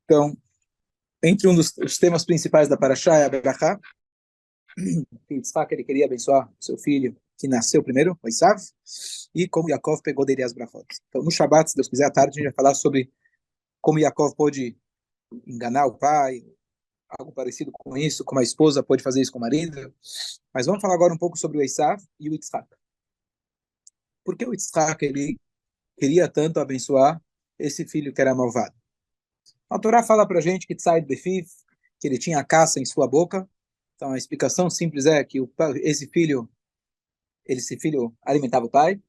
Então, entre os temas principais da Parashá é a Berachá, que Yitzhak ele queria abençoar seu filho, que nasceu primeiro, o Esav, e como Yaakov pegou dele as brachot. Então, no Shabat, se Deus quiser, à tarde, a gente vai falar sobre como Yaakov pôde enganar o pai, algo parecido com isso, como a esposa pode fazer isso com o marido. Mas vamos falar agora um pouco sobre o Esav e o Yitzhak. Por que o Yitzhak ele queria tanto abençoar esse filho que era malvado? A Torá fala para a gente que Tzad Befiv, que ele tinha a caça em sua boca. Então a explicação simples é que esse filho alimentava o pai,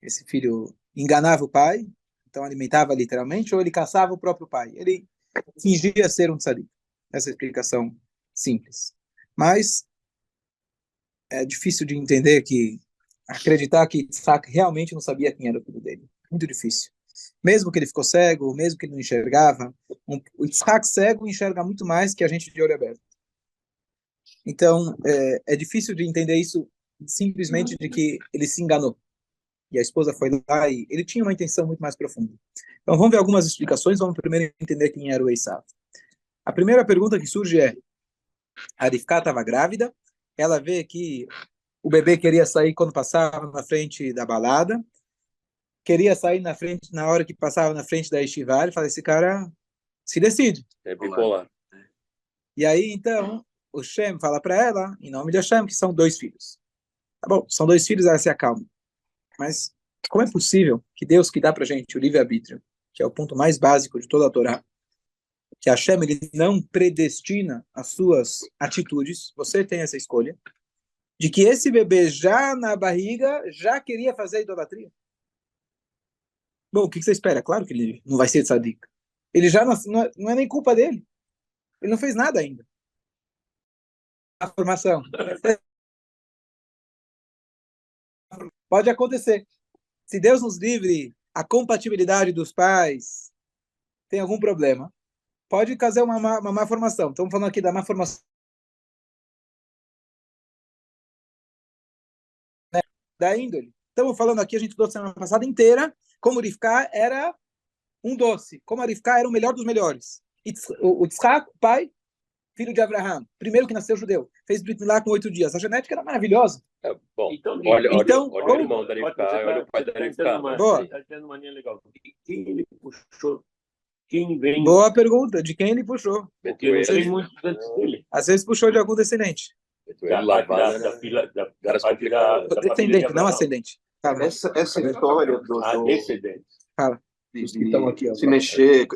esse filho enganava o pai, então alimentava literalmente, ou ele caçava o próprio pai. Ele fingia ser um tzadik. Essa é a explicação simples. Mas é difícil de entender acreditar que Isaac realmente não sabia quem era o filho dele. Muito difícil. Mesmo que ele ficou cego, mesmo que ele não enxergava, o Isaac cego enxerga muito mais que a gente de olho aberto. Então, é difícil de entender isso simplesmente de que ele se enganou. E a esposa foi lá e ele tinha uma intenção muito mais profunda. Então, vamos ver algumas explicações. Vamos primeiro entender quem era o Esav. A primeira pergunta que surge é: a Rivka estava grávida, ela vê que o bebê queria sair quando passava na frente da balada, queria sair na frente na hora que passava na frente da Yeshiva, ele fala, esse cara se decide. É bipolar. E aí, então, o Shem fala para ela, em nome de Hashem, que são 2 filhos. Tá bom, são 2 filhos, ela se acalma. Mas como é possível que Deus que dá para a gente o livre-arbítrio, que é o ponto mais básico de toda a Torá, que Hashem ele não predestina as suas atitudes, você tem essa escolha, de que esse bebê já na barriga já queria fazer idolatria? Bom, o que você espera? Claro que ele não vai ser tzadik. Ele já não é nem culpa dele. Ele não fez nada ainda. A formação. Pode acontecer. Se Deus nos livre, a compatibilidade dos pais tem algum problema, pode causar uma má formação. Estamos falando aqui da má formação, né, da índole. Estamos falando aqui, a gente trouxe semana passada inteira, como Rivka era um doce, como a Rivka era o melhor dos melhores. O Yitzhak, o pai, filho de Abraham, primeiro que nasceu judeu, fez Brit Milá com 8 dias. A genética era maravilhosa. Bom, Então, olha o irmão da Rivka, olha o pai da Rivka. Boa. Está tendo uma linha legal. Quem ele puxou? Quem vem? Boa pergunta. De quem ele puxou? Porque não tem muito antes dele. Às vezes puxou de algum descendente. Descendente, não ascendente. Fala. Essa história Descendente. Fala. De se mexer,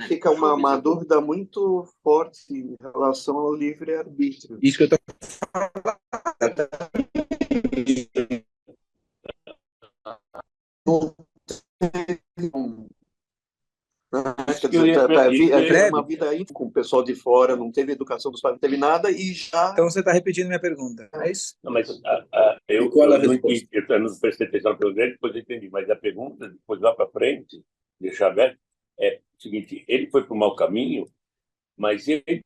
fica uma dúvida muito forte em relação ao livre-arbítrio. Isso que eu estou Uma vida íntima com o pessoal de fora, não teve educação dos pais, não teve nada e já... Então você está repetindo minha pergunta, é isso? Não, mas eu não prestei atenção pelo dele, depois eu entendi. Mas a pergunta, depois lá para frente, deixar aberto, é o seguinte: ele foi para o mau caminho, mas ele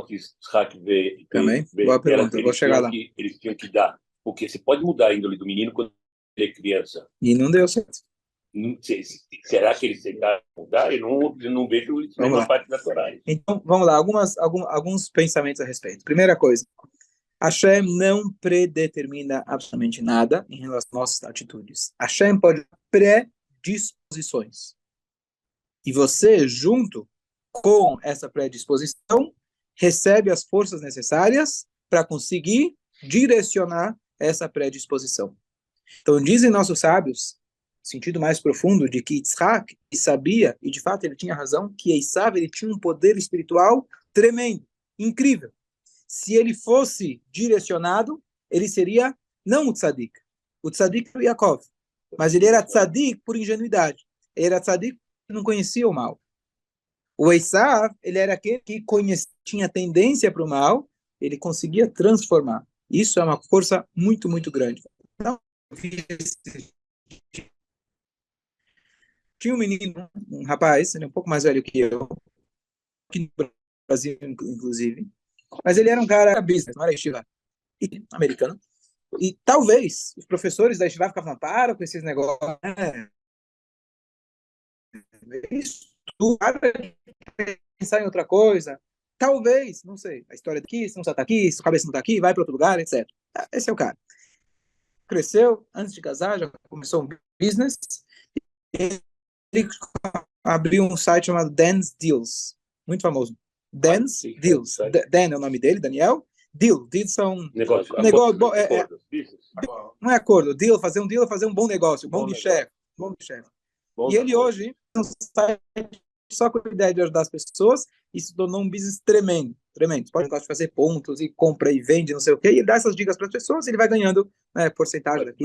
que Isaac vê também. Boa pergunta, vou chegar lá. Eles tinham que dar, porque você pode mudar a índole do menino quando ele é criança. E não deu certo. Será que eles tentaram mudar? Eu não vejo isso na parte da Torá. Então, vamos lá, alguns pensamentos a respeito. Primeira coisa, Hashem não predetermina absolutamente nada em relação às nossas atitudes. Hashem pode predisposições. E você, junto com essa predisposição, recebe as forças necessárias para conseguir direcionar essa predisposição. Então, dizem nossos sábios, sentido mais profundo, de que Yitzhak sabia, e de fato ele tinha razão, que Esav ele tinha um poder espiritual tremendo, incrível. Se ele fosse direcionado, ele seria não o tzadik. O tzadik era o Yaakov. Mas ele era tzadik por ingenuidade. Ele era tzadik porque não conhecia o mal. O Esav, ele era aquele que tinha tendência para o mal, ele conseguia transformar. Isso é uma força muito, muito grande. Então, tinha um menino, um rapaz, ele é um pouco mais velho que eu, aqui no Brasil, inclusive, mas ele era um cara business, não era yeshiva, americano, e talvez os professores da yeshiva ficavam falando, para com esses negócios, isso tu pensar em outra coisa, talvez, não sei, a história daqui, se não está aqui, se a cabeça não está aqui, vai para outro lugar, etc. Esse é o cara. Cresceu, antes de casar, já começou um business, ele abriu um site chamado Dan's Deals, muito famoso. Dan's Deals. Dan é o nome dele, Daniel. Deals são negócio não é acordo, deal, fazer um bom negócio, bom chefe. E ele hoje é um site só com a ideia de ajudar as pessoas e se tornou um business tremendo. Pode fazer pontos e compra e vende, não sei o quê, e ele dá essas dicas para as pessoas e ele vai ganhando, né, porcentagem daqui.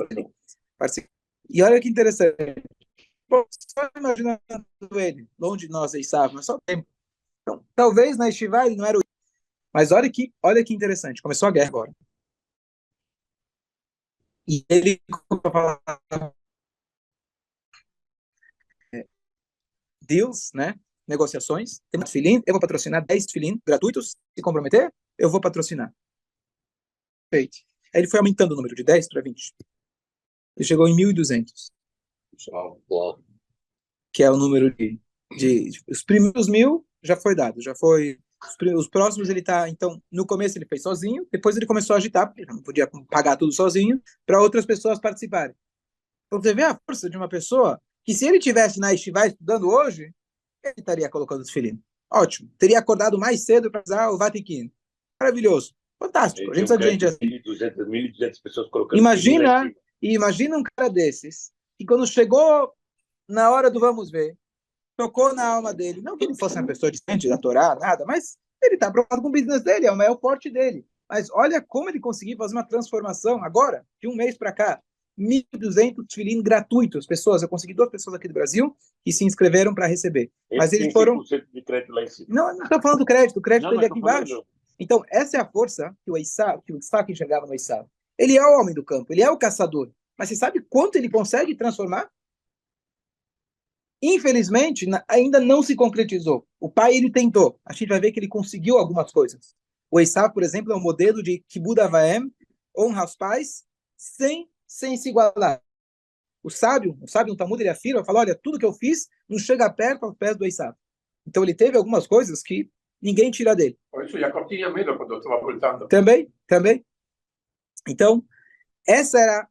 E olha que interessante. Pô, só imaginando ele, longe de nós, Esav, mas só tempo. Então, talvez na Estivá ele não era o... Mas olha que interessante. Começou a guerra agora. E ele deals, né? Negociações. Tem muito filim, eu vou patrocinar 10 filim gratuitos. Se comprometer, eu vou patrocinar. Feito. Aí ele foi aumentando o número de 10 para 20. Ele chegou em 1.200. Que é o número de os primeiros 1.000 já foi dado, já foi os próximos ele tá, então no começo ele fez sozinho, depois ele começou a agitar, porque ele não podia pagar tudo sozinho, para outras pessoas participarem. Então você vê a força de uma pessoa que se ele tivesse na Estivá estudando hoje, ele estaria colocando os filhinhos. Ótimo, teria acordado mais cedo para usar o Vatiquino. Maravilhoso, fantástico. A gente precisa de gente assim. 1.200 pessoas colocando. Imagina um cara desses que quando chegou na hora do vamos ver, tocou na alma dele. Não que ele fosse uma pessoa distante da Torá, nada, mas ele está preocupado com o business dele, é o maior porte dele. Mas olha como ele conseguiu fazer uma transformação agora, de um mês para cá. 1.200 tefilim gratuitos. Pessoas, eu consegui 2 pessoas aqui do Brasil que se inscreveram para receber. Mas eles foram... de crédito lá em cima. Não estou falando do crédito, o crédito dele aqui embaixo. Então, essa é a força que o Isaac enxergava no Esav. Ele é o homem do campo, ele é o caçador. Mas você sabe quanto ele consegue transformar? Infelizmente, ainda não se concretizou. O pai, ele tentou. A gente vai ver que ele conseguiu algumas coisas. O Esav, por exemplo, é um modelo de Kibud Avaim, honra aos pais, sem se igualar. O sábio no Talmud, ele afirma, fala, olha, tudo que eu fiz não chega perto aos pés do Esav. Então, ele teve algumas coisas que ninguém tira dele. Por isso, Jacob tinha medo quando eu estava voltando. Também. Então, essa era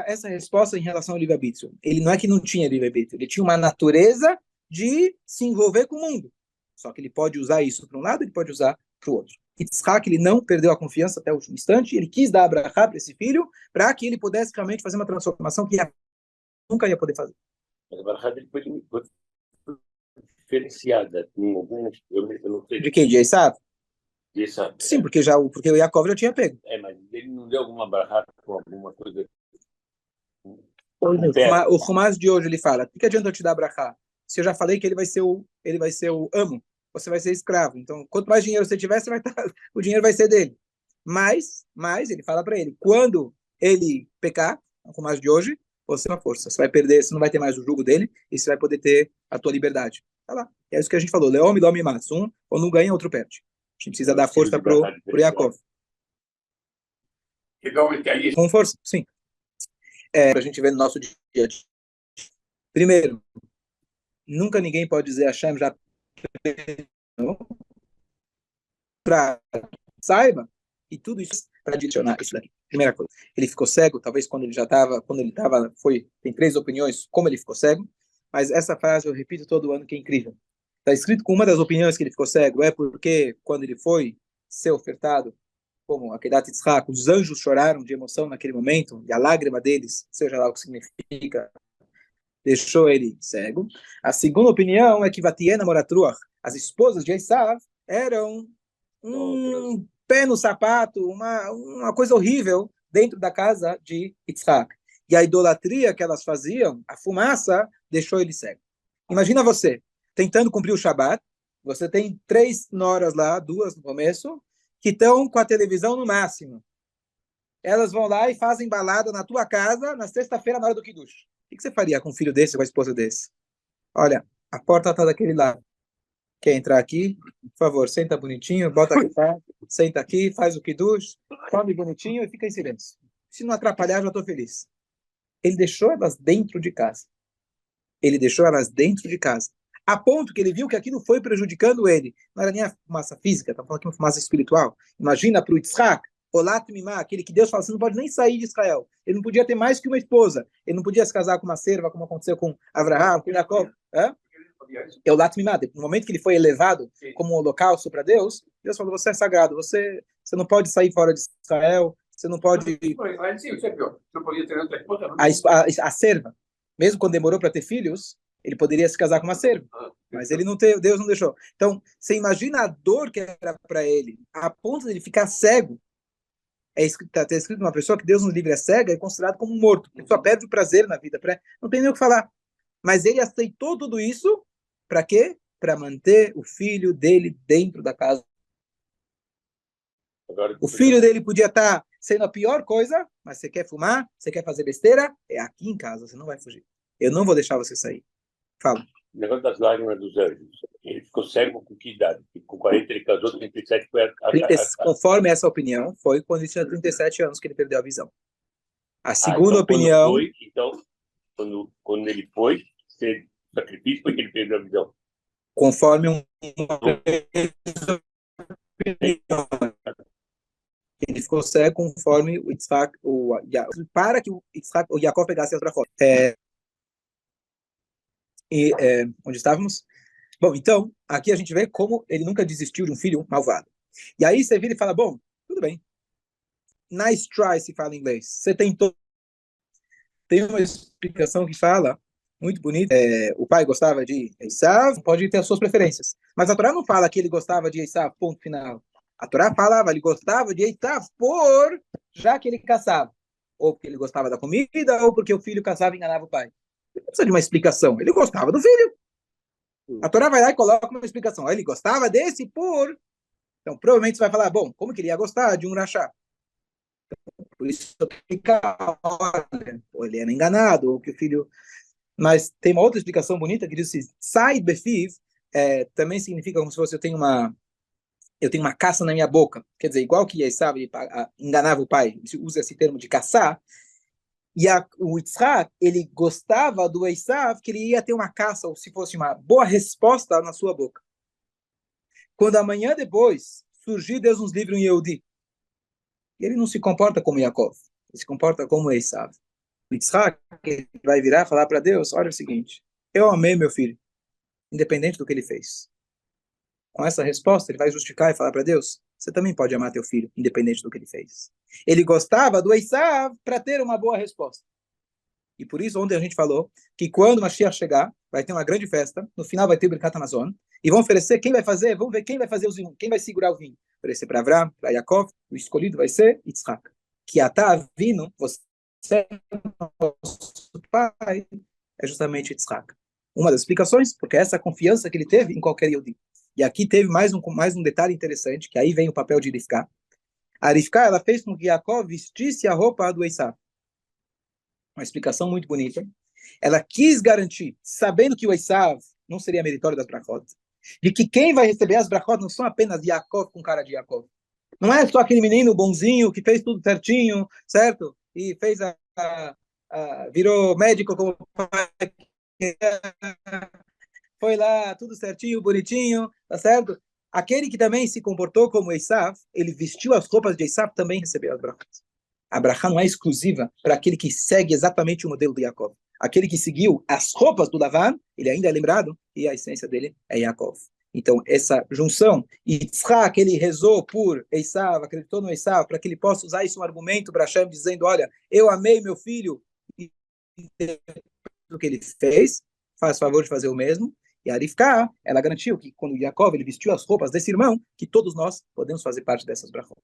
essa resposta em relação ao livre-arbítrio. Ele não é que não tinha livre-arbítrio, ele tinha uma natureza de se envolver com o mundo. Só que ele pode usar isso para um lado, ele pode usar para o outro. Yitzhak, ele não perdeu a confiança até o último instante, ele quis dar a brachá para esse filho, para que ele pudesse realmente fazer uma transformação que nunca ia poder fazer. Mas a brachá dele foi diferenciada. Eu não sei. De quem? De Esav? Sim, porque o Yaakov já tinha pego. Mas ele não deu alguma brachá com alguma coisa... O Humás de hoje ele fala: o que adianta eu te dar brachá? Se eu já falei que ele vai ser o amo, você vai ser escravo. Então, quanto mais dinheiro você tiver, o dinheiro vai ser dele. Mas ele fala para ele: quando ele pecar, o Humás de hoje, você é uma força. Você vai perder, você não vai ter mais o jugo dele e você vai poder ter a tua liberdade. Tá lá. É isso que a gente falou: Leom, Dom e Mats. Um ou não ganha, outro perde. A gente precisa dar força pro Yaakov. Com força, sim. Para a gente ver no nosso dia a dia. Primeiro, nunca ninguém pode dizer Hashem já para saiba, e tudo isso para adicionar isso daqui. Primeira coisa, ele ficou cego, talvez quando ele estava, tem 3 opiniões como ele ficou cego, mas essa frase eu repito todo ano que é incrível. Está escrito com uma das opiniões que ele ficou cego, é porque quando ele foi ser ofertado como Akedat Yitzhak, os anjos choraram de emoção naquele momento, e a lágrima deles, seja lá o que significa, deixou ele cego. A segunda opinião é que Vatiena Moratruach, as esposas de Esav, eram um pé no sapato, uma coisa horrível dentro da casa de Yitzhak. E a idolatria que elas faziam, a fumaça, deixou ele cego. Imagina você, tentando cumprir o Shabat, você tem 3 noras lá, 2 no começo, que estão com a televisão no máximo. Elas vão lá e fazem balada na tua casa na sexta-feira, na hora do Kiddush. O que você faria com um filho desse, com a esposa desse? Olha, a porta está daquele lado. Quer entrar aqui? Por favor, senta bonitinho, bota aqui, senta aqui, faz o Kiddush, come bonitinho e fica em silêncio. Se não atrapalhar, já estou feliz. Ele deixou elas dentro de casa. a ponto que ele viu que aquilo foi prejudicando ele. Não era nem a fumaça física, estamos falando aqui uma fumaça espiritual. Imagina para o Yitzhak, Olat Mimá, aquele que Deus fala, você não pode nem sair de Israel. Ele não podia ter mais que uma esposa. Ele não podia se casar com uma serva, como aconteceu com Abraham, com Jacob. É o Olat Mimá. No momento que ele foi elevado como um holocausto para Deus, Deus falou, você é sagrado, você não pode sair fora de Israel, você não pode... A serva, mesmo quando demorou para ter filhos, ele poderia se casar com uma serva, mas ele não teve, Deus não deixou. Então, você imagina a dor que era para ele, a ponto de ele ficar cego. Está escrito uma pessoa que Deus nos livre é cega, é considerado como morto, ele só perde o prazer na vida, não tem nem o que falar. Mas ele aceitou tudo isso, para quê? Para manter o filho dele dentro da casa. O filho dele podia estar sendo a pior coisa, mas você quer fumar, você quer fazer besteira, é aqui em casa, você não vai fugir. Eu não vou deixar você sair. Fala. O negócio das lágrimas dos anjos. Ele ficou cego com que idade? Com 40 ele casou, 37 foi conforme essa opinião, foi quando ele tinha 37 anos que ele perdeu a visão. A segunda então, opinião... Quando ele foi ser sacrifício, foi que ele perdeu a visão. Conforme ele ficou cego conforme o Yitzhak, para que o Yitzhak, o Jacob pegasse as brachot. Onde estávamos? Bom, então, aqui a gente vê como ele nunca desistiu de um filho malvado. E aí você vira e fala, bom, tudo bem. Nice try, se fala em inglês. Você tentou. Tem uma explicação que fala, muito bonita, o pai gostava de Esav, pode ter as suas preferências. Mas a Torá não fala que ele gostava de Esav, ponto final. A Torá falava, ele gostava de Esav já que ele caçava. Ou porque ele gostava da comida, ou porque o filho caçava e enganava o pai. Não precisa de uma explicação. Ele gostava do filho. A Torá vai lá e coloca uma explicação. Ele gostava desse Então, provavelmente você vai falar, bom, como que ele ia gostar de um rachá? Por isso fica, olha, ou ele era enganado, ou que o filho... Mas tem uma outra explicação bonita que diz assim, sai befiv, também significa como se fosse eu tenho uma caça na minha boca. Quer dizer, igual que Esav enganava o pai, usa esse termo de caçar, e o Yitzhak, ele gostava do Esav, que ele ia ter uma caça, ou se fosse uma boa resposta na sua boca. Quando amanhã depois surgir, Deus nos livre um Yehudi, ele não se comporta como Yaakov, ele se comporta como Esav. O Yitzhak vai virar e falar para Deus, olha o seguinte, eu amei meu filho, independente do que ele fez. Com essa resposta, ele vai justificar e falar para Deus, você também pode amar teu filho, independente do que ele fez. Ele gostava do Esav para ter uma boa resposta. E por isso, ontem a gente falou que quando Mashiach chegar, vai ter uma grande festa, no final vai ter o Birkat Hamazon, e vão oferecer, quem vai fazer? Vamos ver quem vai fazer o vinho, quem vai segurar o vinho. Oferecer para Avraham, para Yaakov, o escolhido vai ser Yitzhak. Que atá vindo, você é nosso pai, é justamente Yitzhak. Uma das explicações, porque essa é a confiança que ele teve em qualquer Yehudi. E aqui teve mais um detalhe interessante, que aí vem o papel de Rivka. A Rivka, ela fez com que Yaakov vestisse a roupa do Esav. Uma explicação muito bonita. Ela quis garantir, sabendo que o Esav não seria meritório das brachot, de que quem vai receber as brachot não são apenas Yaakov com cara de Yaakov. Não é só aquele menino bonzinho que fez tudo certinho, certo? E fez virou médico como pai, foi lá, tudo certinho, bonitinho, tá certo? Aquele que também se comportou como Esav, ele vestiu as roupas de Esav, também recebeu as brachot. A brachá não é exclusiva para aquele que segue exatamente o modelo de Yaakov. Aquele que seguiu as roupas do Lavan, ele ainda é lembrado, e a essência dele é Yaakov. Então, essa junção, e Yitzhak, ele rezou por Esav, acreditou no Esav, para que ele possa usar isso um argumento para Hashem, dizendo, olha, eu amei meu filho, e o que ele fez, faz favor de fazer o mesmo. E a Rivka, ela garantiu que quando Yaakov ele vestiu as roupas desse irmão, que todos nós podemos fazer parte dessas brachot.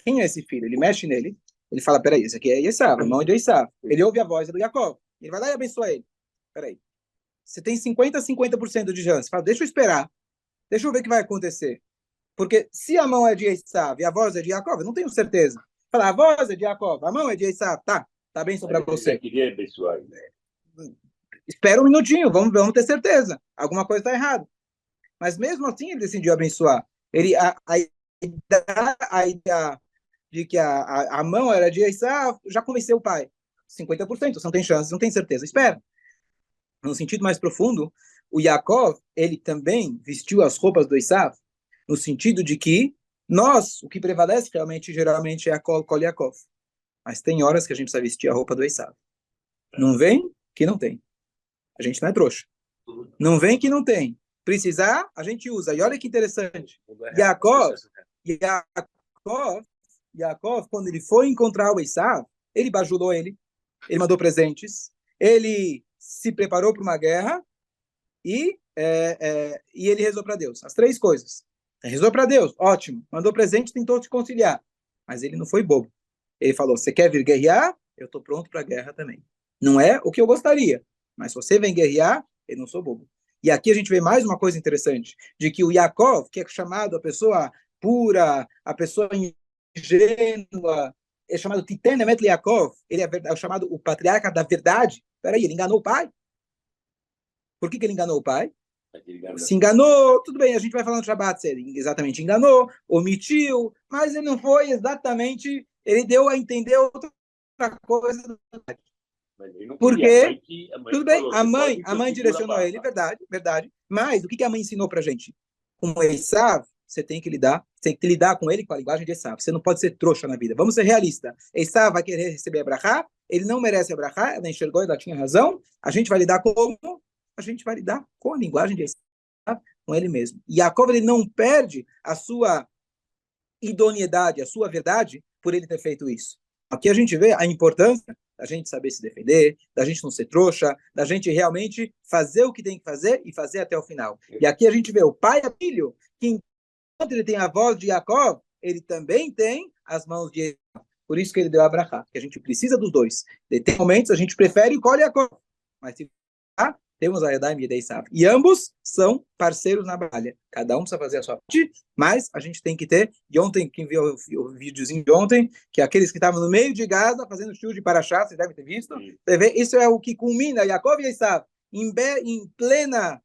quem é esse filho? Ele mexe nele, ele fala, peraí, esse aqui é Esaú, irmão de Esaú. Ele ouve a voz do Jacó. Ele vai lá e abençoa ele. Peraí. Você tem 50% de chance. Fala, deixa eu esperar. Deixa eu ver o que vai acontecer. Porque se a mão é de Esaú e a voz é de Jacó, eu não tenho certeza. Fala, a voz é de Jacó, a mão é de Esaú. Tá bem sobre você. Eu queria abençoar, né? Espera um minutinho, vamos ter certeza. Alguma coisa está errada. Mas mesmo assim ele decidiu abençoar. A ideia de que a mão era de Esaú já convenceu o pai. 50%, você não tem chance, não tem certeza. Espera. No sentido mais profundo, o Yaakov, ele também vestiu as roupas do Esaú, no sentido de que o que prevalece realmente, geralmente, é a Kol Yaakov. Mas tem horas que a gente precisa vestir a roupa do Esaú. Não vem que não tem. A gente não é trouxa. Não vem que não tem. Precisar, a gente usa. E olha que interessante. Yaakov, quando ele foi encontrar o Esaú, ele bajulou ele mandou presentes, ele se preparou para uma guerra e ele rezou para Deus. As 3 coisas. Rezou para Deus, ótimo. Mandou presente, tentou se conciliar. Mas ele não foi bobo. Ele falou, você quer vir guerrear? Eu estou pronto para a guerra também. Não é o que eu gostaria, mas se você vem guerrear, eu não sou bobo. E aqui a gente vê mais uma coisa interessante, de que o Yaakov, que é chamado a pessoa pura, a pessoa ingênua, é chamado Titen Emet Yaakov, ele é chamado o patriarca da verdade. Peraí, ele enganou o pai? Por que ele enganou o pai? Se enganou, tudo bem, a gente vai falar no Shabbat, se ele exatamente enganou, omitiu, mas ele não foi exatamente, ele deu a entender outra coisa. Porque, tudo bem, a mãe direcionou ele, verdade. Mas o que a mãe ensinou pra gente? Com Esaú, você tem que lidar com ele com a linguagem de Esaú. Você não pode ser trouxa na vida. Vamos ser realistas. Esaú vai querer receber a brachá, ele não merece a brachá, ela enxergou, ela tinha razão. A gente vai lidar como? A gente vai lidar com a linguagem de Esaú, com ele mesmo. E Yaakov, ele não perde a sua idoneidade, a sua verdade, por ele ter feito isso. Aqui a gente vê a importância da gente saber se defender, da gente não ser trouxa, da gente realmente fazer o que tem que fazer e fazer até o final. E aqui a gente vê o pai e o filho, que enquanto ele tem a voz de Yaakov, ele também tem as mãos de Esaú. Por isso que ele deu a brachá, que a gente precisa dos dois. Tem momentos a gente prefere o Kol Yaakov, mas se temos a Yadayim e Esaú. E ambos são parceiros na batalha. Cada um precisa fazer a sua parte, mas a gente tem que ter. E ontem, quem viu o videozinho de ontem, que aqueles que estavam no meio de Gaza, fazendo show de Parashá, vocês devem ter visto. Isso é o que culmina Yaakov e Esaú. Em plena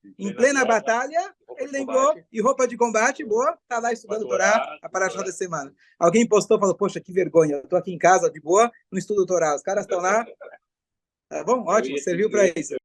batalha, ele lembrou, e roupa de combate, boa, tá lá estudando Torá, a Parashá da semana. Alguém postou, falou, poxa, que vergonha, eu tô aqui em casa, de boa, não estudo Torá. Os caras estão lá, tá bom? Ótimo, serviu para isso.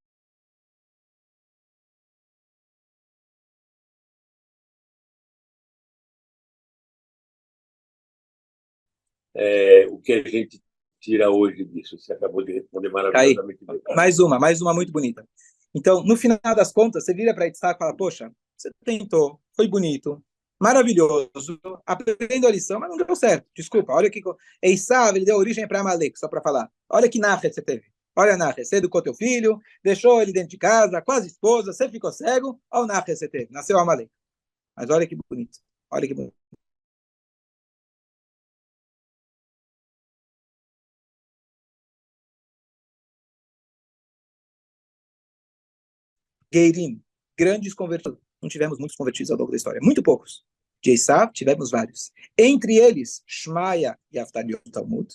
O que a gente tira hoje disso? Você acabou de responder maravilhosamente bem. Mais uma muito bonita. Então, no final das contas, você vira para Yitzhak e fala, poxa, você tentou, foi bonito, maravilhoso, aprendendo a lição, mas não deu certo. Desculpa, olha que Esaú, ele deu origem para Amalek, só para falar. Olha que nachet você teve. Olha a nachet, você educou teu filho, deixou ele dentro de casa, quase esposa, você ficou cego, olha o nachet você teve, nasceu Amalek. Mas olha que bonito, olha que bonito. Geirim, grandes convertidos. Não tivemos muitos convertidos ao longo da história, muito poucos. De Esaú, tivemos vários. Entre eles, Shmaya e Avtalion Talmud.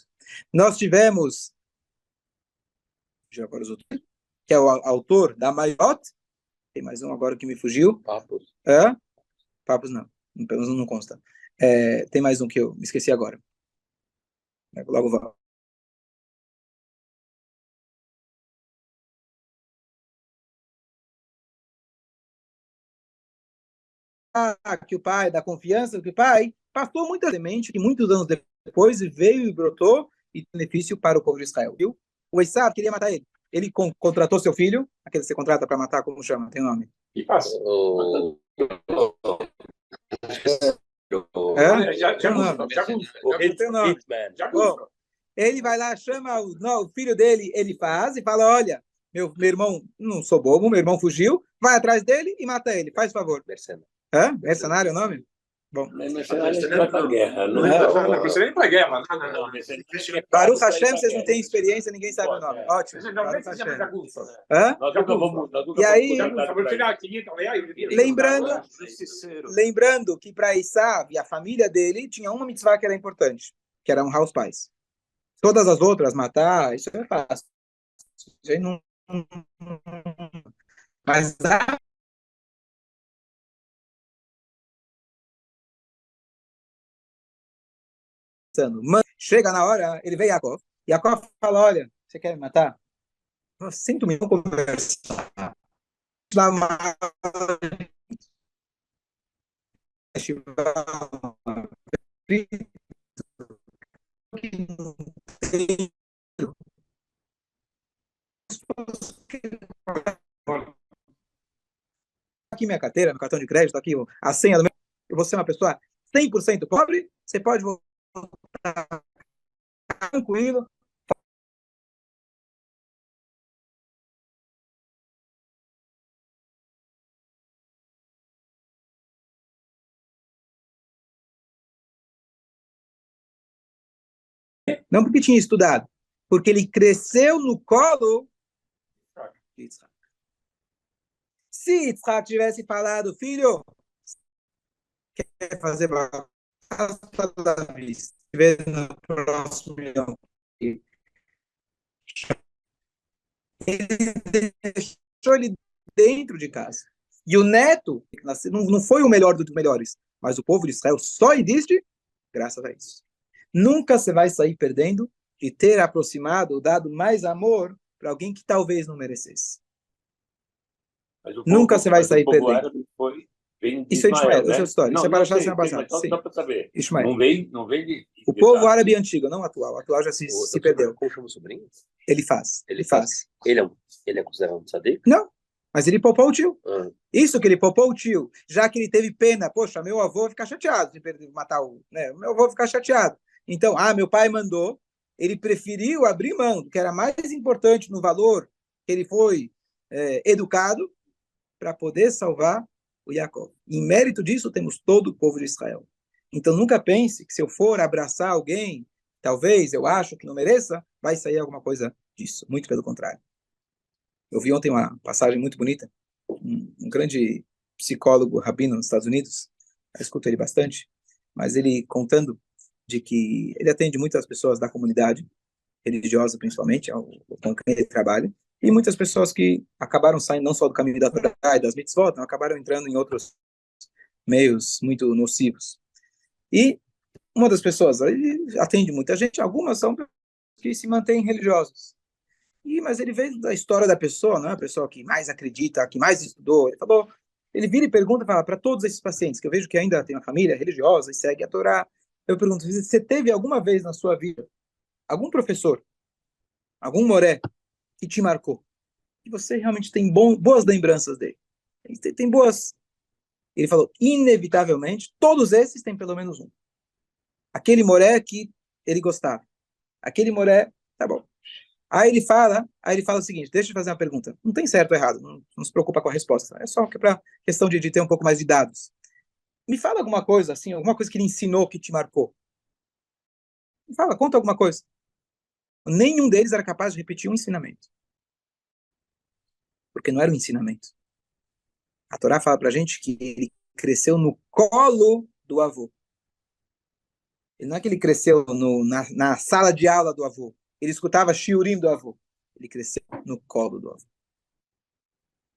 Nós tivemos, agora os outros, que é o autor da Maiot. Tem mais um agora que me fugiu. Papos. Papos não, pelo menos não consta. Tem mais um que eu me esqueci agora. Logo vou. Que o pai, da confiança, que o pai passou muita semente, que muitos anos depois veio e brotou e benefício para o povo de Israel. Viu? O Esaú queria matar ele. Ele contratou seu filho, aquele que você contrata para matar, como chama? Tem nome? E passa. Ele vai lá, chama o filho dele, ele faz e fala, olha, meu irmão, não sou bobo, meu irmão fugiu, vai atrás dele e mata ele, faz favor. Mercenário. Mercenário é o nome? Bom. Mas você vai para a guerra, não Não precisa nem para a guerra. Não. Baruch Hashem, vocês não têm experiência, ninguém sabe o nome. Ótimo. Baruch Hashem. Hã? E aí, lembrando que para Esav e a família dele tinha uma mitzvah que era importante, que era honrar os pais. Todas as outras, matar, isso é fácil. Isso aí não... Mas chega na hora, ele vê Yaakov. Yaakov fala, olha, você quer me matar? Sinto me conversar. Aqui minha carteira, meu cartão de crédito, aqui a senha do meu... Eu vou ser uma pessoa 100% pobre, você pode voltar tranquilo. Não porque tinha estudado, porque ele cresceu no colo de Yitzhak. Se Yitzhak tivesse falado, filho, quer fazer da vista, no próximo milhão. Ele deixou ele dentro de casa. E o neto não foi o melhor dos melhores, mas o povo de Israel só existe graças a isso. Nunca você vai sair perdendo de ter aproximado, dado mais amor para alguém que talvez não merecesse. Nunca você vai sair perdendo. Isso é Ismael, essa é a história. Isso é para achar semana passada. Só para saber. Ismael. Não vem de o povo árabe antigo, não atual. O atual já se perdeu. Como chama o sobrinho? Ele faz. Ele faz. Ele é considerado um tzadik? Não, mas ele poupou o tio. Isso que ele poupou o tio, já que ele teve pena. Poxa, meu avô vai ficar chateado de matar o... Né? Meu avô vai ficar chateado. Então, meu pai mandou, ele preferiu abrir mão do que era mais importante no valor que ele foi educado para poder salvar o Yaakov. Em mérito disso, temos todo o povo de Israel. Então, nunca pense que se eu for abraçar alguém, talvez, eu acho que não mereça, vai sair alguma coisa disso. Muito pelo contrário. Eu vi ontem uma passagem muito bonita, um grande psicólogo rabino nos Estados Unidos, eu escuto ele bastante, mas ele contando de que ele atende muitas pessoas da comunidade religiosa, principalmente, com quem ele trabalha, e muitas pessoas que acabaram saindo não só do caminho da Torá e das mitzvot, acabaram entrando em outros meios muito nocivos. E uma das pessoas, ele atende muita gente, algumas são que se mantêm religiosos. Mas ele vê da história da pessoa, não é a pessoa que mais acredita, que mais estudou. Ele vira e pergunta para todos esses pacientes, que eu vejo que ainda tem uma família religiosa e segue a Torá. Eu pergunto, você teve alguma vez na sua vida algum professor, algum moré que te marcou? Que você realmente tem boas lembranças dele? Tem boas... Ele falou, inevitavelmente, todos esses têm pelo menos um. Aquele moré que ele gostava. Aquele moré, tá bom. Aí ele fala o seguinte, deixa eu fazer uma pergunta. Não tem certo ou errado, não se preocupa com a resposta. É só para questão de ter um pouco mais de dados. Me fala alguma coisa, assim, alguma coisa que ele ensinou que te marcou. Me fala, conta alguma coisa. Nenhum deles era capaz de repetir um ensinamento. Porque não era um ensinamento. A Torá fala pra gente que ele cresceu no colo do avô. Ele não é que ele cresceu na sala de aula do avô. Ele escutava shiurim do avô. Ele cresceu no colo do avô.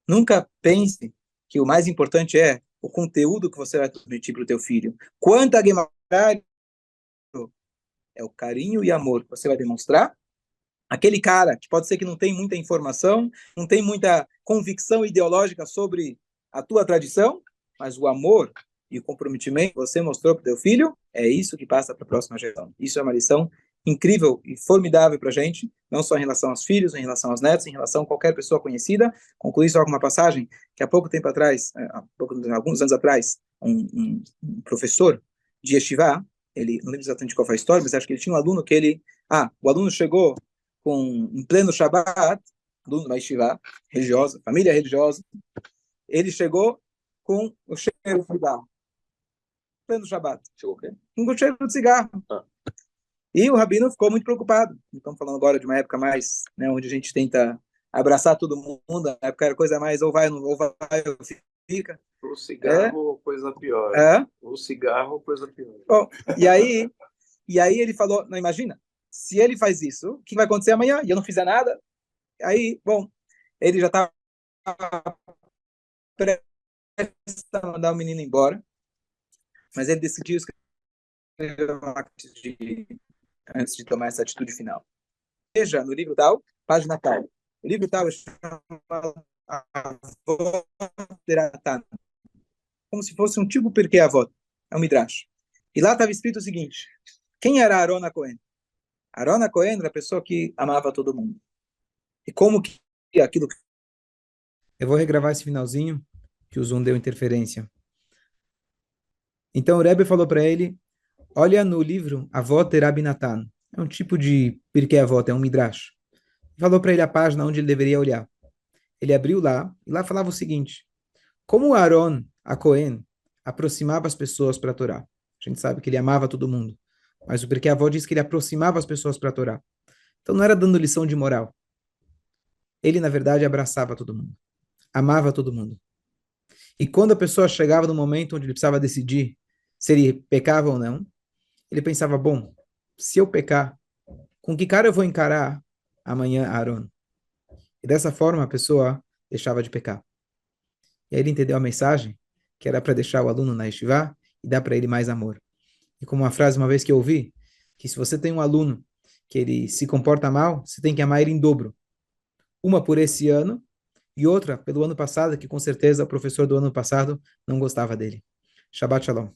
Nunca pense que o mais importante é o conteúdo que você vai transmitir para o teu filho. Quanto a Gemara é o carinho e amor que você vai demonstrar. Aquele cara que pode ser que não tem muita informação, não tem muita convicção ideológica sobre a tua tradição, mas o amor e o comprometimento que você mostrou para o teu filho, é isso que passa para a próxima geração. Isso é uma lição incrível e formidável para a gente, não só em relação aos filhos, em relação aos netos, em relação a qualquer pessoa conhecida. Concluí só com uma passagem que há pouco tempo atrás, alguns anos atrás, um professor de Yeshiva, ele não lembro exatamente qual foi a história, mas acho que ele tinha um aluno que o aluno chegou em pleno Shabbat, aluno de uma Yeshiva religiosa, família religiosa, ele chegou com o cheiro de cigarro. pleno Shabat. Chegou o quê? Um cheiro de cigarro. Ah. E o rabino ficou muito preocupado. Estamos falando agora de uma época mais, né, onde a gente tenta abraçar todo mundo. Na época era coisa mais ou vai ou fica. O cigarro ou coisa pior. O cigarro ou coisa pior. Bom, e aí ele falou, não imagina, se ele faz isso, o que vai acontecer amanhã? E eu não fizer nada? Aí, bom, ele já estava prestes a mandar o menino embora, mas ele decidiu escrever antes de tomar essa atitude final. Veja no livro tal, página tal. O livro tal é chamado Avot Deratan, como se fosse um tipo Pirkei Avot, é um midrash. E lá estava escrito o seguinte: quem era Aaron HaKohen? Aaron HaKohen era a pessoa que amava todo mundo. E como que aquilo... Eu vou regravar esse finalzinho, que o Zoom deu interferência. Então o Rebbe falou para ele, olha no livro Avot Rabbi Natan. É um tipo de Pirkei Avot, é um midrash. Falou para ele a página onde ele deveria olhar. Ele abriu lá, e lá falava o seguinte: como Aaron, a Cohen, aproximava as pessoas para a Torá. A gente sabe que ele amava todo mundo, mas o Pirkei Avot diz que ele aproximava as pessoas para a Torá. Então não era dando lição de moral. Ele, na verdade, abraçava todo mundo, amava todo mundo. E quando a pessoa chegava no momento onde ele precisava decidir se ele pecava ou não, ele pensava, bom, se eu pecar, com que cara eu vou encarar amanhã Aaron? E dessa forma a pessoa deixava de pecar. E aí ele entendeu a mensagem, que era para deixar o aluno na yeshiva e dar para ele mais amor. E como uma frase uma vez que eu ouvi, que se você tem um aluno que ele se comporta mal, você tem que amar ele em dobro. Uma por esse ano e outra pelo ano passado, que com certeza o professor do ano passado não gostava dele. Shabbat Shalom.